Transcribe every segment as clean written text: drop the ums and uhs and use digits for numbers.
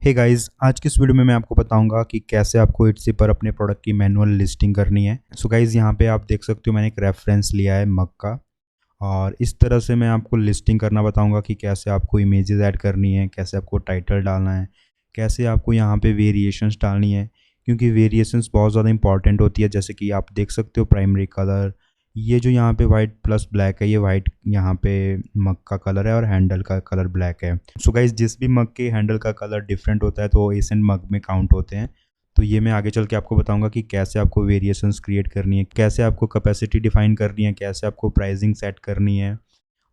Hey guys, आज की इस वीडियो में मैं आपको बताऊंगा कि कैसे आपको इट्सी पर अपने प्रोडक्ट की मैनुअल लिस्टिंग करनी है। सो गाइस, यहाँ पे आप देख सकते हो मैंने एक रेफरेंस लिया है मग का। और इस तरह से मैं आपको लिस्टिंग करना बताऊंगा कि कैसे आपको इमेजेस ऐड करनी है, कैसे आपको टाइटल डालना है, कैसे आपको यहाँ पे वेरिएशंस डालनी है। क्योंकि वेरिएशंस बहुत ज़्यादा इंपॉर्टेंट होती है। जैसे कि आप देख सकते हो प्राइमरी कलर, ये जो यहाँ पे वाइट प्लस ब्लैक है, ये वाइट यहाँ पे मग का कलर है और हैंडल का कलर ब्लैक है। सो गाइस, जिस भी मग के हैंडल का कलर डिफरेंट होता है तो वो एशियन मग में काउंट होते हैं। तो ये मैं आगे चल के आपको बताऊंगा कि कैसे आपको वेरिएशंस क्रिएट करनी है, कैसे आपको कैपेसिटी डिफाइन करनी है, कैसे आपको प्राइसिंग सेट करनी है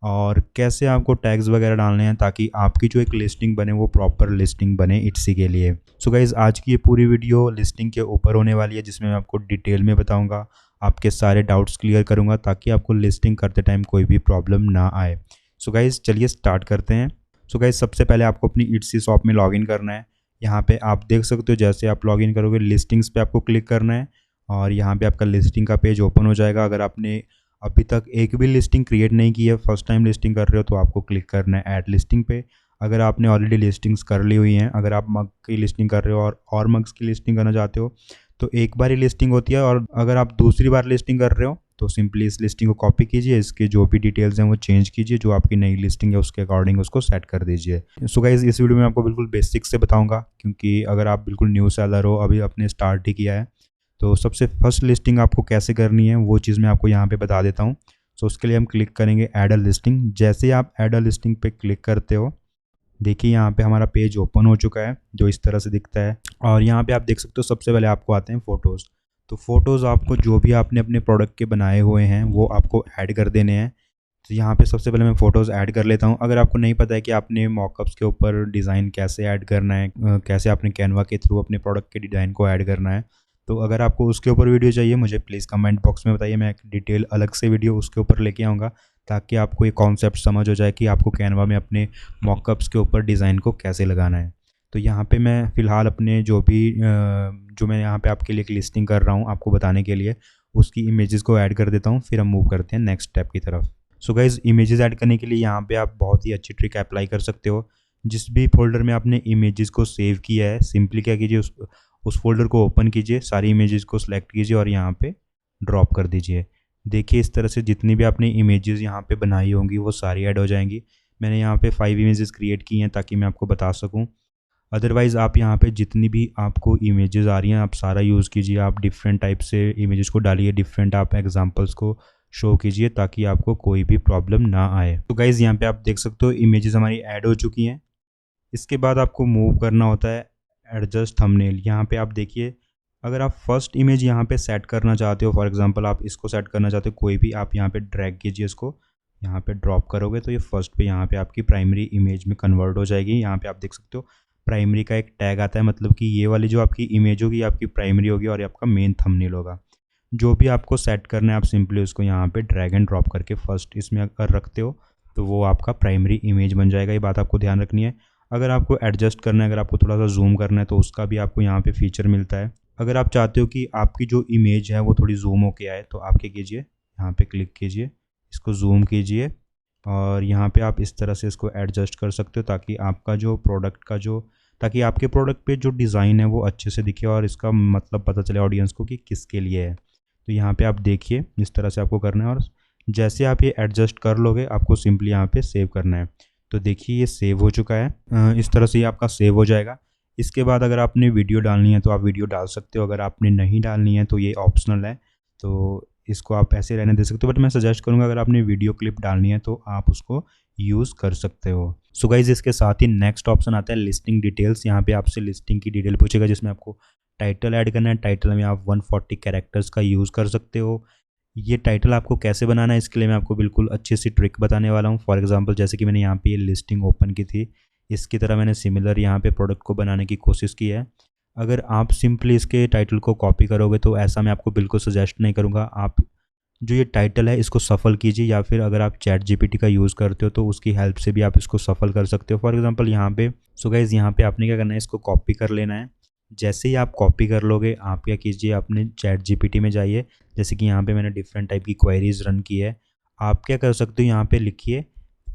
और कैसे आपको टैग्स वगैरह डालने हैं ताकि आपकी जो एक लिस्टिंग बने वो प्रॉपर लिस्टिंग बने इट्सी के लिए। सो गाइज, आज की ये पूरी वीडियो लिस्टिंग के ऊपर होने वाली है, जिसमें मैं आपको डिटेल में बताऊंगा, आपके सारे डाउट्स क्लियर करूंगा ताकि आपको लिस्टिंग करते टाइम कोई भी प्रॉब्लम ना आए। सो गाइज, चलिए स्टार्ट करते हैं। सो गाइज, सबसे पहले आपको अपनी इट्सी शॉप में लॉगिन करना है। यहाँ पे आप देख सकते हो जैसे आप लॉगिन करोगे लिस्टिंग्स पे आपको क्लिक करना है और यहाँ पे आपका लिस्टिंग का पेज ओपन हो जाएगा। अगर आपने अभी तक एक भी लिस्टिंग क्रिएट नहीं की है, फर्स्ट टाइम लिस्टिंग कर रहे हो, तो आपको क्लिक करना है ऐड लिस्टिंग पे। अगर आपने ऑलरेडी लिस्टिंग्स कर ली हुई हैं, अगर आप मग की लिस्टिंग कर रहे हो और मग्स की लिस्टिंग करना चाहते हो तो एक बार ही लिस्टिंग होती है। और अगर आप दूसरी बार लिस्टिंग कर रहे हो तो सिंपली इस लिस्टिंग को कॉपी कीजिए, इसके जो भी डिटेल्स हैं वो चेंज कीजिए, जो आपकी नई लिस्टिंग है उसके अकॉर्डिंग उसको सेट कर दीजिए। सो गाइस, इस वीडियो में आपको बिल्कुल बेसिक से बताऊंगा, क्योंकि अगर आप बिल्कुल न्यू सेलर हो, अभी आपने स्टार्ट ही किया है, तो सबसे फर्स्ट लिस्टिंग आपको कैसे करनी है वो चीज़ मैं आपको यहाँ पे बता देता हूँ। सो उसके लिए हम क्लिक करेंगे ऐड अ लिस्टिंग। जैसे ही आप ऐड अ लिस्टिंग पे क्लिक करते हो, देखिए यहाँ पे हमारा पेज ओपन हो चुका है जो इस तरह से दिखता है। और यहाँ पे आप देख सकते हो सबसे पहले आपको आते हैं फ़ोटोज़। तो फ़ोटोज़ आपको जो भी आपने अपने प्रोडक्ट के बनाए हुए हैं वो आपको ऐड कर देने हैं। तो यहाँ पे सबसे पहले मैं फ़ोटोज़ ऐड कर लेता हूँ। अगर आपको नहीं पता है कि आपने मॉकअप्स के ऊपर डिज़ाइन कैसे ऐड करना है, कैसे आपने कैनवा के थ्रू अपने प्रोडक्ट के डिज़ाइन को ऐड करना है, तो अगर आपको उसके ऊपर वीडियो चाहिए मुझे प्लीज़ कमेंट बॉक्स में बताइए, मैं एक डिटेल अलग से वीडियो उसके ऊपर लेके आऊँगा ताकि आपको ये कॉन्सेप्ट समझ हो जाए कि आपको कैनवा में अपने मॉकअप्स के ऊपर डिज़ाइन को कैसे लगाना है। तो यहाँ पे मैं फ़िलहाल अपने जो मैं यहाँ पे आपके लिए एक लिस्टिंग कर रहा हूँ आपको बताने के लिए, उसकी इमेजेस को ऐड कर देता हूँ, फिर हम मूव करते हैं नेक्स्ट स्टेप की तरफ। सो गाइज़, इमेजेस ऐड करने के लिए यहाँ पे आप बहुत ही अच्छी ट्रिक अप्लाई कर सकते हो। जिस भी फोल्डर में आपने इमेजेस को सेव किया है, सिंपली क्या कीजिए, उस फोल्डर को ओपन कीजिए, सारी इमेजेस को सिलेक्ट कीजिए और यहाँ पे ड्रॉप कर दीजिए। देखिए इस तरह से जितनी भी आपने इमेजेस यहाँ पे बनाई होंगी वो सारी ऐड हो जाएंगी। मैंने यहाँ पे 5 इमेजेस क्रिएट की हैं ताकि मैं आपको बता सकूँ। अदरवाइज़ आप यहाँ पे जितनी भी आपको इमेजेस आ रही हैं आप सारा यूज़ कीजिए, आप डिफरेंट टाइप से इमेजेस को डालिए, डिफरेंट आप एग्जांपल्स को शो कीजिए ताकि आपको कोई भी प्रॉब्लम ना आए। तो गाइज़, यहाँ पे आप देख सकते हो इमेजेस हमारी ऐड हो चुकी हैं। इसके बाद आपको मूव करना होता है एडजस्ट थंबनेल। यहाँ पे आप देखिए, अगर आप फर्स्ट इमेज यहाँ पे सेट करना चाहते हो, फॉर एग्जांपल आप इसको सेट करना चाहते हो कोई भी, आप यहाँ पे ड्रैग कीजिए, इसको यहाँ पे ड्रॉप करोगे तो ये फर्स्ट पे यहाँ पे आपकी प्राइमरी इमेज में कन्वर्ट हो जाएगी। यहाँ पे आप देख सकते हो प्राइमरी का एक टैग आता है, मतलब कि ये वाली जो आपकी इमेज होगी आपकी प्राइमरी होगी और ये आपका मेन थंबनेल होगा। जो भी आपको सेट करना है आप सिंपली उसको यहाँ पे ड्रैग एंड ड्रॉप करके फर्स्ट इसमें अगर रखते हो तो वो आपका प्राइमरी इमेज बन जाएगा। ये बात आपको ध्यान रखनी है। अगर आपको एडजस्ट करना है, अगर आपको थोड़ा सा जूम करना है तो उसका भी आपको यहाँ पे फीचर मिलता है। अगर आप चाहते हो कि आपकी जो इमेज है वो थोड़ी जूम होके आए तो आप क्या कीजिए, यहाँ पे क्लिक कीजिए, इसको जूम कीजिए और यहाँ पे आप इस तरह से इसको एडजस्ट कर सकते हो ताकि आपका जो प्रोडक्ट का जो ताकि आपके प्रोडक्ट पे जो डिज़ाइन है वो अच्छे से दिखे और इसका मतलब पता चले ऑडियंस को कि किसके लिए है। तो यहाँ पे आप देखिए इस तरह से आपको करना है और जैसे आप ये एडजस्ट कर लोगे आपको सिंपली यहाँ पे सेव करना है। तो देखिए ये सेव हो चुका है। इस तरह से ये आपका सेव हो जाएगा। इसके बाद अगर आपने वीडियो डालनी है तो आप वीडियो डाल सकते हो, अगर आपने नहीं डालनी है तो ये ऑप्शनल है, तो इसको आप ऐसे रहने दे सकते हो। बट मैं सजेस्ट करूँगा अगर आपने वीडियो क्लिप डालनी है तो आप उसको यूज़ कर सकते हो। सो गाइज, इसके साथ ही नेक्स्ट ऑप्शन आता है लिस्टिंग डिटेल्स। यहाँ पे आपसे लिस्टिंग की डिटेल पूछेगा जिसमें आपको टाइटल ऐड करना है। टाइटल में आप 140 कैरेक्टर्स का यूज़ कर सकते हो। ये टाइटल आपको कैसे बनाना है इसके लिए मैं आपको बिल्कुल अच्छी सी ट्रिक बताने वाला हूँ। फॉर एग्जांपल जैसे कि मैंने यहाँ पे ये लिस्टिंग ओपन की थी, इसकी तरह मैंने सिमिलर यहाँ पे प्रोडक्ट को बनाने की कोशिश की है। अगर आप सिंपली इसके टाइटल को कॉपी करोगे तो ऐसा मैं आपको बिल्कुल सजेस्ट नहीं करूँगा। आप जो ये टाइटल है इसको सफल कीजिए, या फिर अगर आप चैट जीपीटी का यूज़ करते हो तो उसकी हेल्प से भी आप इसको सफल कर सकते हो। फॉर एग्जांपल यहाँ पे सो गाइज, यहाँ पे आपने क्या करना है, इसको कॉपी कर लेना है। जैसे ही आप कॉपी कर लोगे आप क्या कीजिए, अपने चैट जीपीटी में जाइए। जैसे कि यहाँ पे मैंने डिफरेंट टाइप की क्वेरीज रन की है। आप क्या कर सकते हो, यहाँ पे लिखिए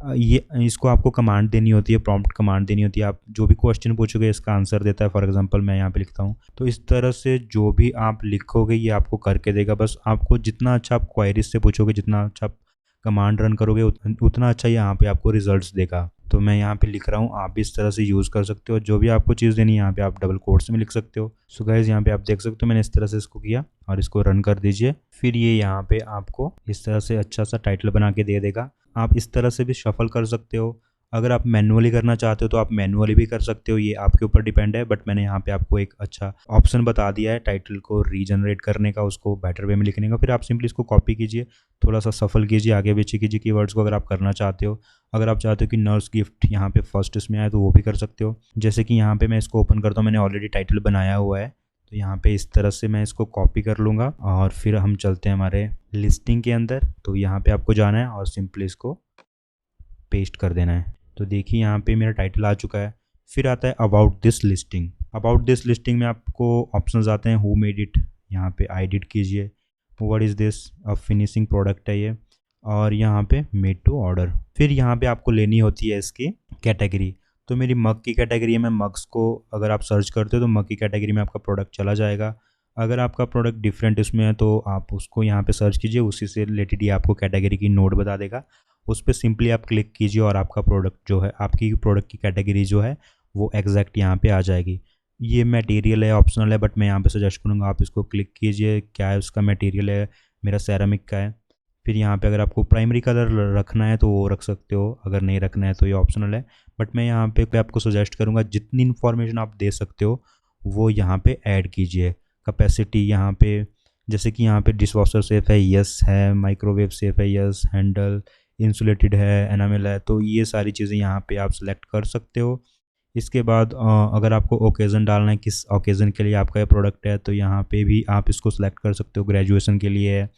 ये इसको आपको कमांड देनी होती है, प्रॉम्प्ट कमांड देनी होती है। आप जो भी क्वेश्चन पूछोगे इसका आंसर देता है। फॉर एग्जांपल मैं यहाँ पे लिखता हूँ, तो इस तरह से जो भी आप लिखोगे ये आपको करके देगा। बस आपको जितना अच्छा आप क्वेरीज से पूछोगे, जितना अच्छा आप कमांड रन करोगे, उतना अच्छा यहाँ पे आपको रिजल्ट्स देगा। तो मैं यहाँ पे लिख रहा हूँ, आप भी इस तरह से यूज़ कर सकते हो। जो भी आपको चीज़ देनी है यहाँ पे आप डबल कोट्स में लिख सकते हो। सो गाइस यहाँ पे आप देख सकते हो मैंने इस तरह से इसको किया और इसको रन कर दीजिए। फिर ये यहाँ पे आपको इस तरह से अच्छा सा टाइटल बना के दे देगा। आप इस तरह से भी शफल कर सकते हो। अगर आप मैनुअली करना चाहते हो तो आप मैनुअली भी कर सकते हो, ये आपके ऊपर डिपेंड है। बट मैंने यहाँ पे आपको एक अच्छा ऑप्शन बता दिया है टाइटल को रीजनरेट करने का, उसको बेटर वे में लिखने का। फिर आप सिंपली इसको कॉपी कीजिए, थोड़ा सा सफल कीजिए, आगे पीछे कीजिए कीवर्ड्स को अगर आप करना चाहते हो। अगर आप चाहते हो कि नर्स गिफ्ट यहाँ पे फर्स्ट इसमें आए तो वो भी कर सकते हो। जैसे कि यहाँ पे मैं इसको ओपन करता हूँ, मैंने ऑलरेडी टाइटल बनाया हुआ है, तो यहाँ पे इस तरह से मैं इसको कॉपी कर लूँगा और फिर हम चलते हैं हमारे लिस्टिंग के अंदर। तो यहाँ पे आपको जाना है और सिंपली इसको पेस्ट कर देना है। तो देखिए यहाँ पे मेरा टाइटल आ चुका है। फिर आता है about this listing. About this listing में आपको ऑप्शंस आते हैं, हु मेड इट, यहाँ पे एडिट कीजिए, व्हाट इज़ दिस, अब फिनिशिंग प्रोडक्ट है ये, और यहाँ पे मेड टू ऑर्डर। फिर यहाँ पे आपको लेनी होती है इसकी कैटेगरी। तो मेरी मग की कैटेगरी है, मैं मग्स को अगर आप सर्च करते हो तो मग की कैटेगरी में आपका प्रोडक्ट चला जाएगा। अगर आपका प्रोडक्ट डिफरेंट इसमें है तो आप उसको यहाँ पे सर्च कीजिए, उसी से रिलेटेड ये आपको कैटेगरी की नोड बता देगा। उस पर सिंपली आप क्लिक कीजिए और आपका प्रोडक्ट जो है, आपकी प्रोडक्ट की कैटेगरी जो है वो एग्जैक्ट यहाँ पे आ जाएगी। ये मटेरियल है, ऑप्शनल है, बट मैं यहाँ पे सजेस्ट करूँगा आप इसको क्लिक कीजिए। क्या है उसका मटेरियल है, मेरा सेरामिक का है। फिर यहाँ पे अगर आपको प्राइमरी कलर रखना है तो वो रख सकते हो, अगर नहीं रखना है तो ये ऑप्शनल है। बट मैं यहाँ पे आपको सजेस्ट करूँगा जितनी इन्फॉर्मेशन आप दे सकते हो वो यहाँ पे ऐड कीजिए। कैपेसिटी यहाँ पे, जैसे कि यहाँ पे डिश वॉशर सेफ है, यस है, माइक्रोवेव सेफ है, यस, हैंडल इंसुलेटेड है, एनामेल है, तो ये सारी चीज़ें यहाँ पे आप सेलेक्ट कर सकते हो। इसके बाद अगर आपको ओकेज़न डालना है, किस ओकेज़न के लिए आपका ये प्रोडक्ट है, तो यहाँ पे भी आप इसको सेलेक्ट कर सकते हो। ग्रेजुएशन के लिए है,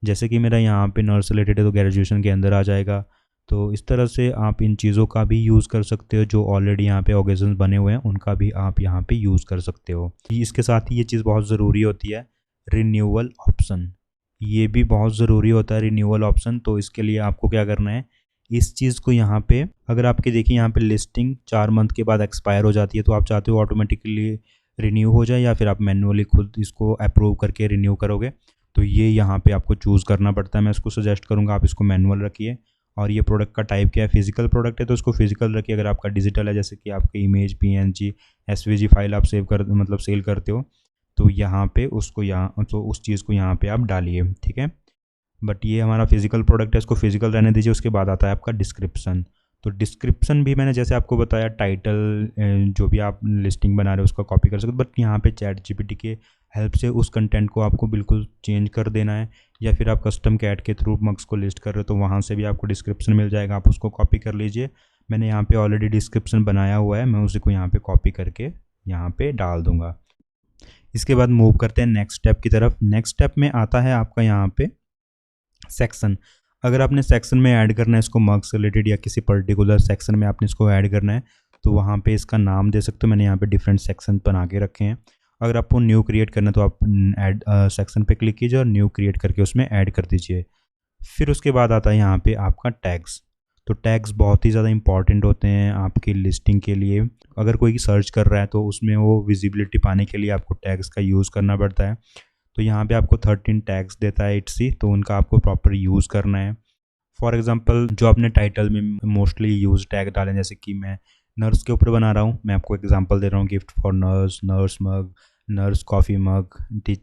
जैसे कि मेरा यहाँ पे नर्स रिलेटेड है तो ग्रेजुएशन के अंदर आ जाएगा। तो इस तरह से आप इन चीज़ों का भी यूज़ कर सकते हो, जो ऑलरेडी यहाँ पे ओकेज़न बने हुए हैं उनका भी आप यहाँ पे यूज़ कर सकते हो। इसके साथ ही ये चीज़ बहुत ज़रूरी होती है, रिन्यूअल ऑप्शन। ये भी बहुत ज़रूरी होता है रिन्यूअल ऑप्शन। तो इसके लिए आपको क्या करना है, इस चीज़ को यहाँ पे, अगर आपके देखिए यहाँ पे लिस्टिंग 4 मंथ के बाद एक्सपायर हो जाती है, तो आप चाहते हो ऑटोमेटिकली रिन्यू हो जाए या फिर आप मैनुअली खुद इसको अप्रूव करके रिन्यू करोगे, तो ये यहाँ पे आपको चूज़ करना पड़ता है। मैं इसको सजेस्ट करूँगा आप इसको मैनुअल रखिए। और ये प्रोडक्ट का टाइप क्या है, फिजिकल प्रोडक्ट है तो उसको फिजिकल रखिए। अगर आपका डिजिटल है, जैसे कि आपकी इमेज पीएनजी एसवीजी फाइल आप सेव कर मतलब सेल करते हो, तो यहाँ पे उसको यहाँ तो उस चीज़ को यहाँ पे आप डालिए, ठीक है। बट ये हमारा फिजिकल प्रोडक्ट है, इसको फिजिकल रहने दीजिए। उसके बाद आता है आपका डिस्क्रिप्शन। तो डिस्क्रिप्शन भी मैंने जैसे आपको बताया, टाइटल जो भी आप लिस्टिंग बना रहे हो उसका कॉपी कर सकते हो, बट यहाँ पे चैट जीपीटी के हेल्प से उस कंटेंट को आपको बिल्कुल चेंज कर देना है। या फिर आप कस्टम कैट के थ्रू मग्स को लिस्ट कर रहे हो तो वहाँ से भी आपको डिस्क्रिप्शन मिल जाएगा, आप उसको कॉपी कर लीजिए। मैंने यहाँ पे ऑलरेडी डिस्क्रिप्शन बनाया हुआ है, मैं उसी को यहाँ पे कॉपी करके यहाँ पे डाल दूंगा। इसके बाद मूव करते हैं नेक्स्ट स्टेप की तरफ। नेक्स्ट स्टेप में आता है आपका यहाँ पे सेक्शन। अगर आपने सेक्शन में ऐड करना है इसको, मग से रिलेटेड या किसी पर्टिकुलर सेक्शन में आपने इसको ऐड करना है, तो वहाँ पे इसका नाम दे सकते हो। मैंने यहाँ पे डिफरेंट सेक्शन बना के रखे हैं। अगर आपको न्यू क्रिएट करना है तो आप ऐड सेक्शन पे क्लिक कीजिए और न्यू क्रिएट करके उसमें ऐड कर दीजिए। फिर उसके बाद आता है यहाँ पे आपका टैग्स। तो टैग्स बहुत ही ज़्यादा इंपॉर्टेंट होते हैं आपकी लिस्टिंग के लिए। अगर कोई सर्च कर रहा है तो उसमें वो विजिबिलिटी पाने के लिए आपको टैग्स का यूज़ करना पड़ता है। तो यहाँ पे आपको 13 टैग्स देता है इट्सी, तो उनका आपको प्रॉपर यूज़ करना है। फॉर एग्जांपल जो आपने टाइटल में मोस्टली यूज टैग डालें, जैसे कि मैं नर्स के ऊपर बना रहा हूँ, मैं आपको एग्जांपल दे रहा हूँ, gift for nurse, nurse mug, nurse coffee mug,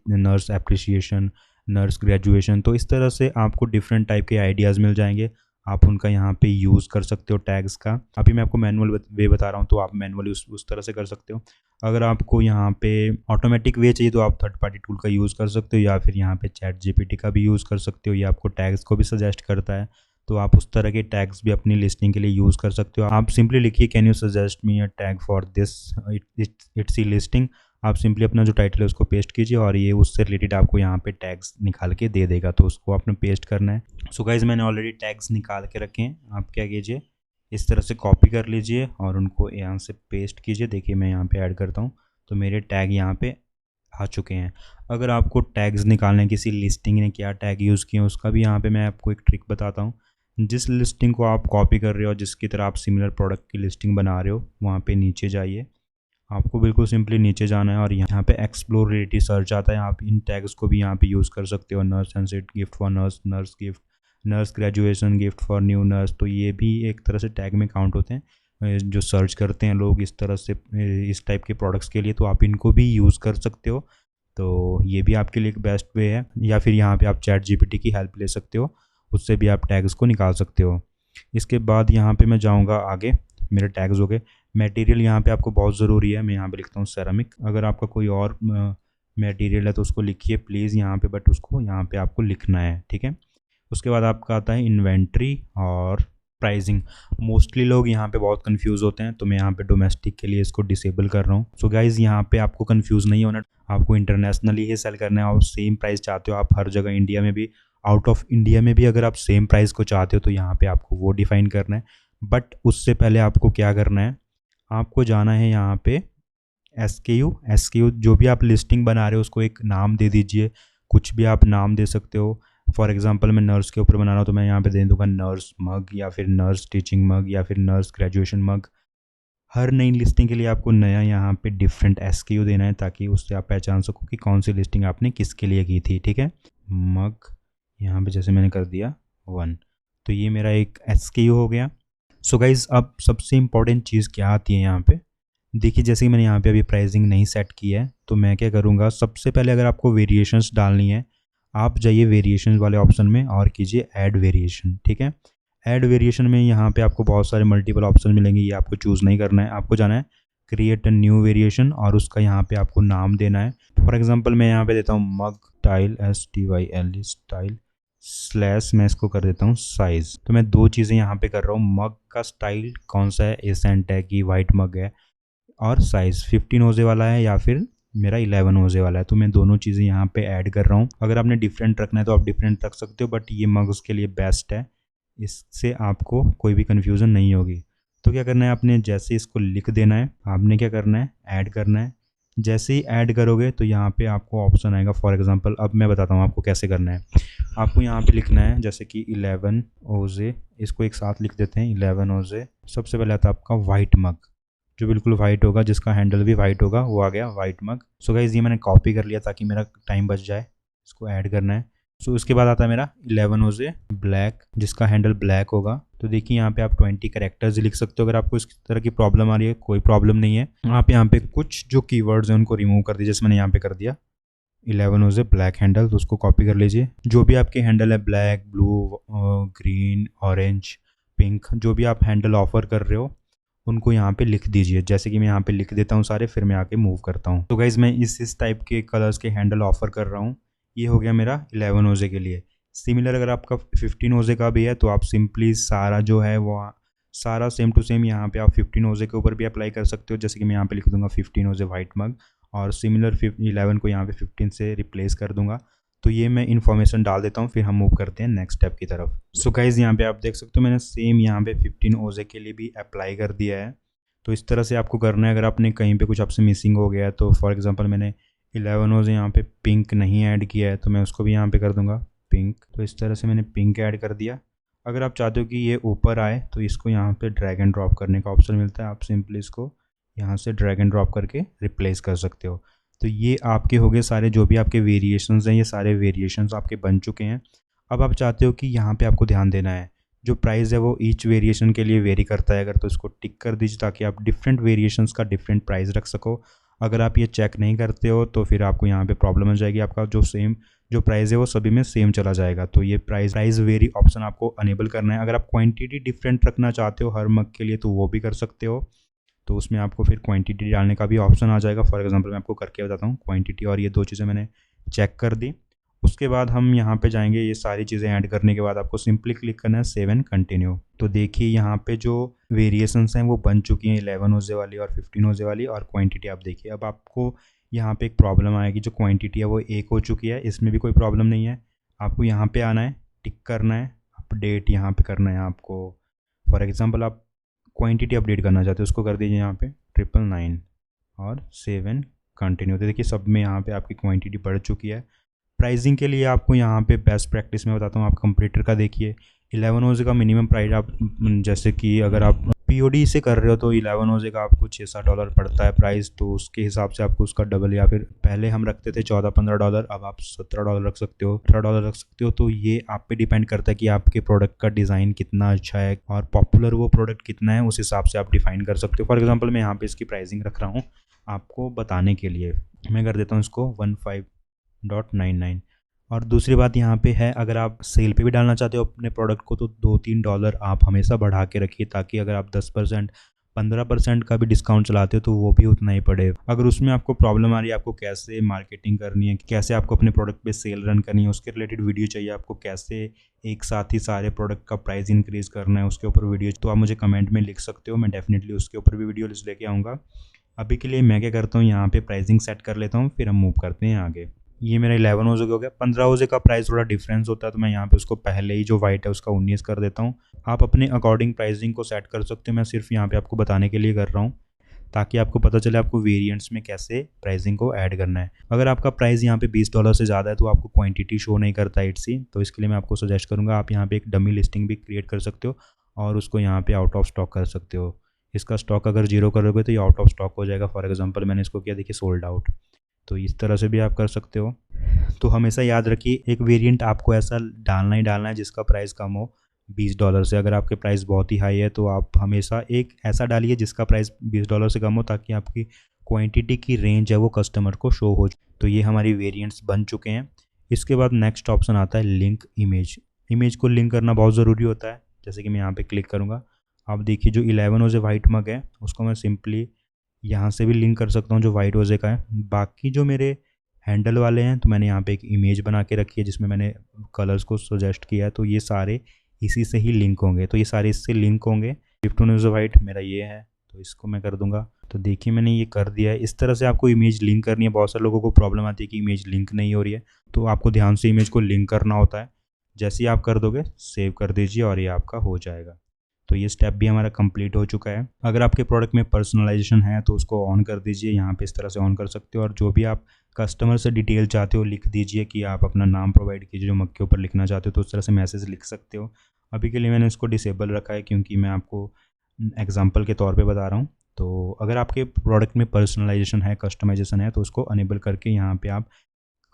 nurse appreciation, nurse graduation. तो इस तरह से आपको डिफरेंट टाइप के आइडियाज़ मिल जाएंगे, आप उनका यहाँ पे यूज़ कर सकते हो टैग्स का। अभी मैं आपको मैनुअल वे बता रहा हूँ तो आप मैनुअली उस तरह से कर सकते हो। अगर आपको यहाँ पे ऑटोमेटिक वे चाहिए तो आप थर्ड पार्टी टूल का यूज़ कर सकते हो, या फिर यहाँ पे चैट जीपीटी का भी यूज़ कर सकते हो। ये आपको टैग्स को भी सजेस्ट करता है, तो आप उस तरह के टैग्स भी अपनी लिस्टिंग के लिए यूज़ कर सकते हो। आप सिंपली लिखिए, can you suggest me a tag for this it's E listing. आप सिंपली अपना जो टाइटल है उसको पेस्ट कीजिए और ये उससे रिलेटेड आपको यहाँ पे टैग्स निकाल के दे देगा, तो उसको आपने पेस्ट करना है। सो गाइज मैंने ऑलरेडी टैग्स निकाल के रखे हैं, आप क्या कीजिए, इस तरह से कॉपी कर लीजिए और उनको यहाँ से पेस्ट कीजिए। देखिए मैं यहाँ पे ऐड करता हूँ तो मेरे टैग यहाँ पे आ चुके हैं। अगर आपको टैग्स निकालने किसी लिस्टिंग ने क्या टैग यूज़ किए उसका भी यहाँ पे मैं आपको एक ट्रिक बताता हूँ। जिस लिस्टिंग को आप कॉपी कर रहे हो, जिसकी तरह आप सिमिलर प्रोडक्ट की लिस्टिंग बना रहे हो, वहाँ पे नीचे जाइए। आपको बिल्कुल सिंपली नीचे जाना है और यहाँ पे एक्सप्लोर रिलेटेड सर्च आता है। आप इन टैग्स को भी यहाँ पे यूज़ कर सकते हो। Nurse sunset gift for nurse, nurse gift, nurse graduation gift for new nurse, तो ये भी एक तरह से टैग में काउंट होते हैं जो सर्च करते हैं लोग इस तरह से इस टाइप के प्रोडक्ट्स के लिए, तो आप इनको भी यूज़ कर सकते हो। तो ये भी आपके लिए एक बेस्ट वे है। या फिर यहाँ पे आप चैट जीपीटी की हेल्प ले सकते हो, उससे भी आप टैग्स को निकाल सकते हो। इसके बाद यहाँ पे मैं जाऊँगा आगे, मेरे टैग्स हो गए। मटेरियल यहाँ पे आपको बहुत ज़रूरी है, मैं यहाँ पे लिखता हूँ सेरामिक। अगर आपका कोई और मटेरियल है तो उसको लिखिए प्लीज़ यहाँ पे, बट उसको यहाँ पे आपको लिखना है, ठीक है। उसके बाद आपका आता है इन्वेंट्री और प्राइसिंग। मोस्टली लोग यहाँ पे बहुत कंफ्यूज होते हैं, तो मैं यहाँ पे डोमेस्टिक के लिए इसको डिसेबल कर रहा हूँ। सो गाइज़ यहाँ पे आपको कंफ्यूज नहीं होना, आपको इंटरनेशनली ही सेल करना है और सेम प्राइस चाहते हो आप हर जगह, इंडिया में भी, आउट ऑफ इंडिया में भी अगर आप सेम प्राइस को चाहते हो तो यहाँ पे आपको वो डिफाइन करना है। बट उससे पहले आपको क्या करना है, आपको जाना है यहाँ पे एसकेयू जो भी आप लिस्टिंग बना रहे हो उसको एक नाम दे दीजिए। कुछ भी आप नाम दे सकते हो। फॉर एग्जांपल मैं नर्स के ऊपर बना रहा हूँ तो मैं यहाँ पे दे दूँगा नर्स मग, या फिर नर्स टीचिंग मग, या फिर नर्स ग्रेजुएशन मग। हर नई लिस्टिंग के लिए आपको नया यहाँ पे डिफरेंट एसकेयू देना है, ताकि उससे आप पहचान सको कि कौन सी लिस्टिंग आपने किसके लिए की थी, ठीक है। मग यहाँ पे जैसे मैंने कर दिया 1, तो ये मेरा एक एसकेयू हो गया। सो गाइज अब सबसे इम्पॉर्टेंट चीज़ क्या आती है यहाँ पे, देखिए जैसे कि मैंने यहाँ पे अभी प्राइसिंग नहीं सेट की है, तो मैं क्या करूँगा, सबसे पहले अगर आपको वेरिएशंस डालनी है, आप जाइए वेरिएशन वाले ऑप्शन में और कीजिए ऐड वेरिएशन, ठीक है। ऐड वेरिएशन में यहाँ पे आपको बहुत सारे मल्टीपल ऑप्शन मिलेंगे, ये आपको चूज़ नहीं करना है, आपको जाना है क्रिएट अ न्यू वेरिएशन और उसका यहाँ पे आपको नाम देना है। फॉर एग्जांपल मैं यहाँ पे देता हूँ मग टाइल, STYL स्टाइल स्लैश, मैं इसको कर देता हूँ साइज़। तो मैं दो चीज़ें यहाँ पे कर रहा हूँ, मग का स्टाइल कौन सा है, एसेंट है कि वाइट मग है, और साइज़ 15 ओजे वाला है या फिर मेरा 11 ओजे वाला है, तो मैं दोनों चीज़ें यहाँ पे ऐड कर रहा हूँ। अगर आपने डिफरेंट रखना है तो आप डिफरेंट रख सकते हो, बट ये मग्स के लिए बेस्ट है, इससे आपको कोई भी कन्फ्यूज़न नहीं होगी। तो क्या करना है, आपने जैसे इसको लिख देना है, आपने क्या करना है, ऐड करना है। जैसे ही ऐड करोगे तो यहाँ पे आपको ऑप्शन आएगा। फॉर एग्जांपल अब मैं बताता हूँ आपको कैसे करना है। आपको यहाँ पे लिखना है जैसे कि 11 ओजे, इसको एक साथ लिख देते हैं 11 ओजे। सबसे पहले आता है आपका वाइट मग, जो बिल्कुल वाइट होगा, जिसका हैंडल भी वाइट होगा, वो आ गया वाइट मग। सो गाइज ये मैंने कॉपी कर लिया ताकि मेरा टाइम बच जाए, इसको ऐड करना है। सो उसके बाद आता है मेरा 11 ओजे ब्लैक, जिसका हैंडल ब्लैक होगा। तो देखिए यहाँ पे आप 20 कैरेक्टर्स लिख सकते हो। अगर आपको इस तरह की प्रॉब्लम आ रही है, कोई प्रॉब्लम नहीं है, आप यहाँ पे कुछ जो कीवर्ड्स हैं उनको रिमूव कर दीजिए, जैसे मैंने यहाँ पे कर दिया 11 ओजे ब्लैक हैंडल, तो उसको कॉपी कर लीजिए। जो भी आपके हैंडल है, black, blue, green, orange, pink, जो भी आप हैंडल ऑफर कर रहे हो उनको यहाँ पे लिख दीजिए। जैसे कि मैं यहाँ पे लिख देता हूँ सारे, फिर मैं आके मूव करता हूँ। तो गाइज़ मैं इस टाइप के कलर्स के हैंडल ऑफर कर रहा हूँ। ये हो गया मेरा 11 ओजे के लिए। सिमिलर अगर आपका 15 ओजे का भी है तो आप सिंपली सारा जो है वो सारा सेम टू सेम यहाँ पे आप 15 ओजे के ऊपर भी अप्लाई कर सकते हो। जैसे कि मैं यहाँ पे लिख दूंगा 15 ओजे वाइट मग, और सिमिलर 11 को यहाँ पे 15 से रिप्लेस कर दूंगा। तो ये मैं इन्फॉर्मेशन डाल देता हूँ, फिर हम मूव करते हैं नेक्स्ट स्टेप की तरफ। सो गाइज़ यहाँ पे आप देख सकते हो मैंने सेम यहाँ पे 15 ओजे के लिए भी अप्लाई कर दिया है। तो इस तरह से आपको करना है। अगर आपने कहीं पे कुछ आपसे मिसिंग हो गया है, तो फॉर एग्जांपल मैंने 11 ओजे यहाँ पे पिंक नहीं ऐड किया है, तो मैं उसको भी यहाँ पे कर दूंगा पिंक। तो इस तरह से मैंने पिंक ऐड कर दिया। अगर आप चाहते हो कि ये ऊपर आए तो इसको यहाँ पे ड्रैग एंड ड्रॉप करने का ऑप्शन मिलता है, आप सिंपली इसको यहाँ से ड्रैग एंड ड्रॉप करके रिप्लेस कर सकते हो। तो ये आपके हो गए सारे जो भी आपके वेरिएशंस हैं, ये सारे वेरिएशंस आपके बन चुके हैं। अब आप चाहते हो कि यहाँ पे आपको ध्यान देना है, जो प्राइस है वो ईच वेरिएशन के लिए वेरी करता है, अगर तो इसको टिक कर दीजिए ताकि आप डिफरेंट वेरिएशंस का डिफरेंट प्राइस रख सको। अगर आप ये चेक नहीं करते हो तो फिर आपको यहाँ पे प्रॉब्लम हो जाएगी, आपका जो प्राइस है वो सभी में सेम चला जाएगा। तो ये प्राइस वेरी ऑप्शन आपको अनेबल करना है। अगर आप क्वांटिटी डिफरेंट रखना चाहते हो हर मग के लिए तो वो भी कर सकते हो, तो उसमें आपको फिर क्वांटिटी डालने का भी ऑप्शन आ जाएगा। फॉर एग्जांपल मैं आपको करके बताता हूँ क्वांटिटी, और ये दो चीज़ें मैंने चेक कर दी। उसके बाद हम यहाँ पे जाएंगे, ये सारी चीज़ें ऐड करने के बाद आपको सिंपली क्लिक करना है सेव एंड कंटिन्यू। तो देखिए यहाँ पे जो वेरिएशंस हैं वो बन चुकी हैं, 11 ओजे वाली और 15 ओजे वाली, और क्वांटिटी आप देखिए। अब आपको यहाँ पे एक प्रॉब्लम आएगी, जो क्वांटिटी है वो 1 हो चुकी है, इसमें भी कोई प्रॉब्लम नहीं है। आपको यहाँ पे आना है, टिक करना है, अपडेट यहाँ पे करना है आपको। फॉर एग्जाम्पल आप क्वांटिटी अपडेट करना चाहते हो, उसको कर दीजिए यहाँ पे 999 और सेव एंड कंटिन्यू। तो देखिए सब में यहाँ पे आपकी क्वांटिटी बढ़ चुकी है। प्राइसिंग के लिए आपको यहाँ पे बेस्ट प्रैक्टिस में बताता हूँ, आप कंप्यूटर का देखिए 11 ओजे का मिनिमम प्राइस आप जैसे कि अगर आप पीओडी से कर रहे हो तो 11 ओजे का आपको $6-7 पड़ता है प्राइस, तो उसके हिसाब से आपको उसका डबल, या फिर पहले हम रखते थे $14-15, अब आप $17 रख सकते हो, $18 रख सकते हो। तो ये आप पे डिपेंड करता है कि आपके प्रोडक्ट का डिज़ाइन कितना अच्छा है और पॉपुलर वो प्रोडक्ट कितना है, उस हिसाब से आप डिफाइन कर सकते हो। फॉर एग्जाम्पल मैं यहाँ पे इसकी प्राइसिंग रख रहा हूँ आपको बताने के लिए, मैं कर देता हूँ इसको 15.99। और दूसरी बात यहाँ पे है, अगर आप सेल पे भी डालना चाहते हो अपने प्रोडक्ट को तो $2-3 आप हमेशा बढ़ा के रखिए, ताकि अगर आप 10% 15% का भी डिस्काउंट चलाते हो तो वो भी उतना ही पड़े। अगर उसमें आपको प्रॉब्लम आ रही है, आपको कैसे मार्केटिंग करनी है, कैसे आपको अपने प्रोडक्ट पे सेल रन करनी है, उसके रिलेटेड वीडियो चाहिए आपको, कैसे एक साथ ही सारे प्रोडक्ट का प्राइस इंक्रीज़ करना है, उसके ऊपर वीडियो, तो आप मुझे कमेंट में लिख सकते हो, मैं डेफिनेटली उसके ऊपर भी वीडियो लेके आऊँगा। अभी के लिए मैं क्या करता हूँ, यहाँ पे प्राइसिंग सेट कर लेता हूँ, फिर हम मूव करते हैं आगे। ये मेरा 11 ओजे हो गया। 15 ओजे का प्राइस थोड़ा डिफरेंस होता है, तो मैं यहाँ पे उसको पहले ही जो वाइट है उसका 19 कर देता हूँ। आप अपने अकॉर्डिंग प्राइसिंग को सेट कर सकते हो, मैं सिर्फ यहाँ पे आपको बताने के लिए कर रहा हूँ, ताकि आपको पता चले आपको वेरिएंट्स में कैसे प्राइसिंग को ऐड करना है। अगर आपका प्राइस यहाँ पे $20 से ज़्यादा है तो आपको क्वांटिटी शो नहीं करता इट्सी, तो इसके लिए मैं आपको सजेस्ट करूँगा आप यहाँ पे एक डमी लिस्टिंग भी क्रिएट कर सकते हो और उसको यहाँ पे आउट ऑफ स्टॉक कर सकते हो। इसका स्टॉक अगर 0 करोगे तो ये आउट ऑफ स्टॉक हो जाएगा। फॉर एग्जाम्पल मैंने इसको किया, देखिए सोल्ड आउट, तो इस तरह से भी आप कर सकते हो। तो हमेशा याद रखिए एक वेरिएंट आपको ऐसा डालना ही डालना है जिसका प्राइस कम हो $20 से। अगर आपके प्राइस बहुत ही हाई है तो आप हमेशा एक ऐसा डालिए जिसका प्राइस $20 से कम हो, ताकि आपकी क्वांटिटी की रेंज है वो कस्टमर को शो हो। तो ये हमारी वेरिएंट्स बन चुके हैं। इसके बाद नेक्स्ट ऑप्शन आता है लिंक इमेज। इमेज को लिंक करना बहुत ज़रूरी होता है। जैसे कि मैं यहाँ पे क्लिक करूँगा, आप देखिए जो 11 ओजे वाइट मग है उसको मैं सिंपली यहाँ से भी लिंक कर सकता हूँ जो वाइट ओजे का है। बाकी जो मेरे हैंडल वाले हैं तो मैंने यहाँ पे एक इमेज बना के रखी है जिसमें मैंने कलर्स को सजेस्ट किया है, तो ये सारे इसी से ही लिंक होंगे। तो ये सारे इससे लिंक होंगे। 15 ओजे वाइट मेरा ये है, तो इसको मैं कर दूंगा। तो देखिए मैंने ये कर दिया है। इस तरह से आपको इमेज लिंक करनी है। बहुत सारे लोगों को प्रॉब्लम आती है कि इमेज लिंक नहीं हो रही है, तो आपको ध्यान से इमेज को लिंक करना होता है। जैसे ही आप कर दोगे सेव कर दीजिए और ये आपका हो जाएगा। तो ये स्टेप भी हमारा कंप्लीट हो चुका है। अगर आपके प्रोडक्ट में पर्सनलाइजेशन है तो उसको ऑन कर दीजिए, यहाँ पे इस तरह से ऑन कर सकते हो। और जो भी आप कस्टमर से डिटेल चाहते हो लिख दीजिए कि आप अपना नाम प्रोवाइड कीजिए जो मग के ऊपर लिखना चाहते हो, तो उस तरह से मैसेज लिख सकते हो। अभी के लिए मैंने इसको डिसेबल रखा है क्योंकि मैं आपको एग्जाम्पल के तौर पर बता रहा हूँ। तो अगर आपके प्रोडक्ट में पर्सनलाइजेशन है, कस्टमाइजेशन है, तो उसको अनेबल करके यहाँ पर आप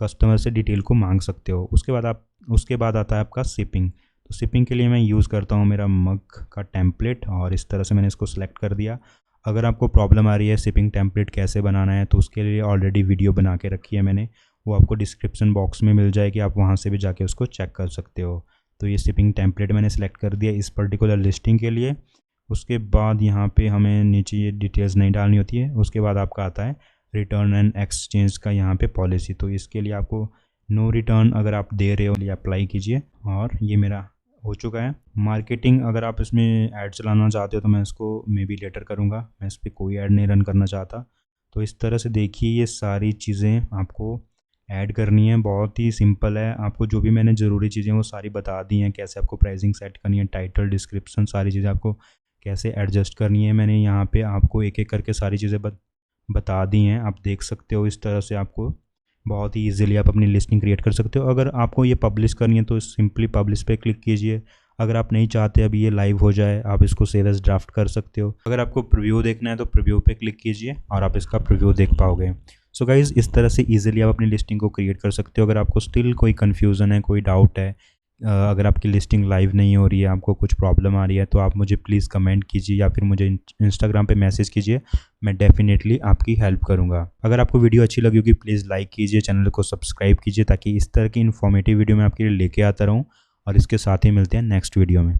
कस्टमर से डिटेल को मांग सकते हो। उसके बाद आता है आपका शिपिंग। तो शिपिंग के लिए मैं यूज़ करता हूँ मेरा मग का टेम्पलेट, और इस तरह से मैंने इसको सेलेक्ट कर दिया। अगर आपको प्रॉब्लम आ रही है शिपिंग टेम्पलेट कैसे बनाना है, तो उसके लिए ऑलरेडी वीडियो बना के रखी है मैंने, वो आपको डिस्क्रिप्शन बॉक्स में मिल जाएगी, आप वहाँ से भी जाके उसको चेक कर सकते हो। तो ये शिपिंग टेम्पलेट मैंने सेलेक्ट कर दिया इस पर्टिकुलर लिस्टिंग के लिए। उसके बाद यहाँ पे हमें नीचे ये डिटेल्स नहीं डालनी होती है। उसके बाद आपका आता है रिटर्न एंड एक्सचेंज का यहाँ पे पॉलिसी। तो इसके लिए आपको नो रिटर्न अगर आप दे रहे हो ये अप्लाई कीजिए, और ये मेरा हो चुका है। मार्केटिंग अगर आप इसमें ऐड चलाना चाहते हो तो मैं इसको मे बी लेटर करूँगा, मैं इस पर कोई ऐड नहीं रन करना चाहता। तो इस तरह से देखिए ये सारी चीज़ें आपको ऐड करनी है। बहुत ही सिंपल है। आपको जो भी मैंने ज़रूरी चीज़ें वो सारी बता दी हैं, कैसे आपको प्राइसिंग सेट करनी है, टाइटल, डिस्क्रिप्शन, सारी चीज़ें आपको कैसे एडजस्ट करनी है। मैंने यहाँ पे आपको एक एक करके सारी चीज़ें बता दी हैं, आप देख सकते हो। इस तरह से आपको बहुत ही इजीली आप अपनी लिस्टिंग क्रिएट कर सकते हो। अगर आपको ये पब्लिश करनी है तो सिंपली पब्लिश पे क्लिक कीजिए। अगर आप नहीं चाहते अभी ये लाइव हो जाए, आप इसको सेव एज ड्राफ्ट कर सकते हो। अगर आपको प्रीव्यू देखना है तो प्रीव्यू पे क्लिक कीजिए और आप इसका प्रीव्यू देख पाओगे। सो गाइज़ इस तरह से इजीली आप अपनी लिस्टिंग को क्रिएट कर सकते हो। अगर आपको स्टिल कोई कन्फ्यूज़न है, कोई डाउट है, अगर आपकी लिस्टिंग लाइव नहीं हो रही है, आपको कुछ प्रॉब्लम आ रही है, तो आप मुझे प्लीज़ कमेंट कीजिए या फिर मुझे इंस्टाग्राम पे मैसेज कीजिए, मैं डेफिनेटली आपकी हेल्प करूंगा। अगर आपको वीडियो अच्छी लगी होगी प्लीज़ लाइक कीजिए, चैनल को सब्सक्राइब कीजिए, ताकि इस तरह की इन्फॉर्मेटिव वीडियो मैं आपके लिए लेके आता रहूँ। और इसके साथ ही मिलते हैं नेक्स्ट वीडियो में।